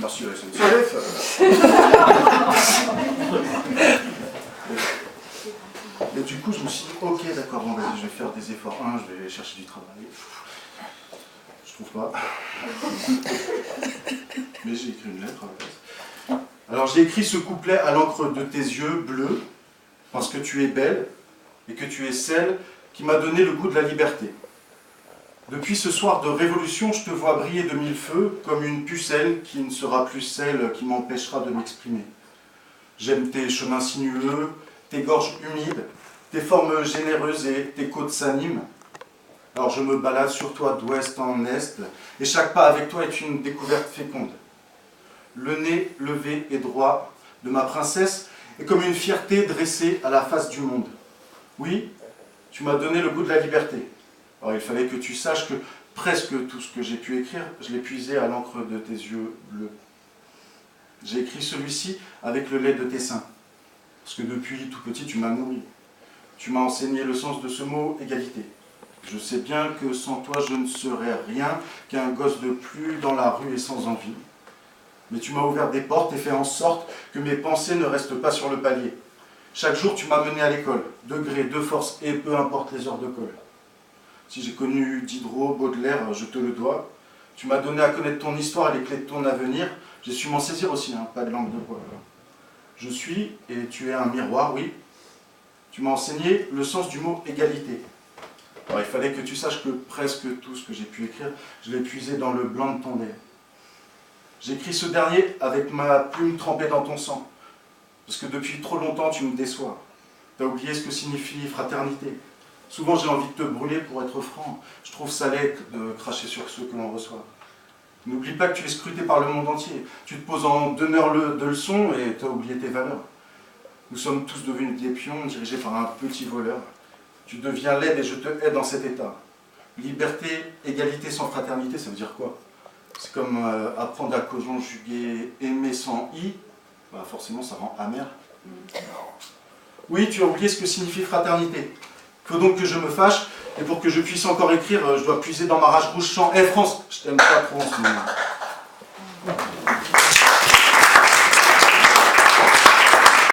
merci la SNCF. Et du coup, je me suis dit, ok, d'accord, bon, vas-y, je vais faire des efforts. Je vais chercher du travail. Je trouve pas. Mais j'ai écrit une lettre à la place. Alors, j'ai écrit ce couplet à l'encre de tes yeux bleus, parce que tu es belle, et que tu es celle qui m'a donné le goût de la liberté. Depuis ce soir de révolution, je te vois briller de mille feux, comme une pucelle qui ne sera plus celle qui m'empêchera de m'exprimer. J'aime tes chemins sinueux, tes gorges humides, tes formes généreuses et tes côtes s'animent. Alors je me balade sur toi d'ouest en est, et chaque pas avec toi est une découverte féconde. Le nez levé et droit de ma princesse est comme une fierté dressée à la face du monde. Oui, tu m'as donné le goût de la liberté. Alors il fallait que tu saches que presque tout ce que j'ai pu écrire, je l'ai puisé à l'encre de tes yeux bleus. J'ai écrit celui-ci avec le lait de tes seins. Parce que depuis tout petit, tu m'as nourri. Tu m'as enseigné le sens de ce mot égalité. Je sais bien que sans toi, je ne serais rien qu'un gosse de plus dans la rue et sans envie. Mais tu m'as ouvert des portes et fait en sorte que mes pensées ne restent pas sur le palier. Chaque jour, tu m'as mené à l'école, de gré, de force, et peu importe les heures de colle. Si j'ai connu Diderot, Baudelaire, je te le dois. Tu m'as donné à connaître ton histoire et les clés de ton avenir. J'ai su m'en saisir aussi, pas de langue de bois. Je suis, et tu es un miroir, oui. Tu m'as enseigné le sens du mot égalité. Alors il fallait que tu saches que presque tout ce que j'ai pu écrire, je l'ai puisé dans le blanc de ton lait. J'écris ce dernier avec ma plume trempée dans ton sang. Parce que depuis trop longtemps, tu me déçois. Tu as oublié ce que signifie fraternité. Souvent, j'ai envie de te brûler pour être franc. Je trouve ça laid de cracher sur ceux que l'on reçoit. N'oublie pas que tu es scruté par le monde entier. Tu te poses en donneur de leçons et tu as oublié tes valeurs. Nous sommes tous devenus des pions dirigés par un petit voleur. Tu deviens laide et je te hais dans cet état. Liberté, égalité sans fraternité, ça veut dire quoi? C'est comme apprendre à conjuguer aimer sans i. Bah forcément, ça rend amer. Oui, tu as oublié ce que signifie fraternité. Il faut donc que je me fâche, et pour que je puisse encore écrire, je dois puiser dans ma rage rouge chant. Eh France, je t'aime pas trop en ce moment.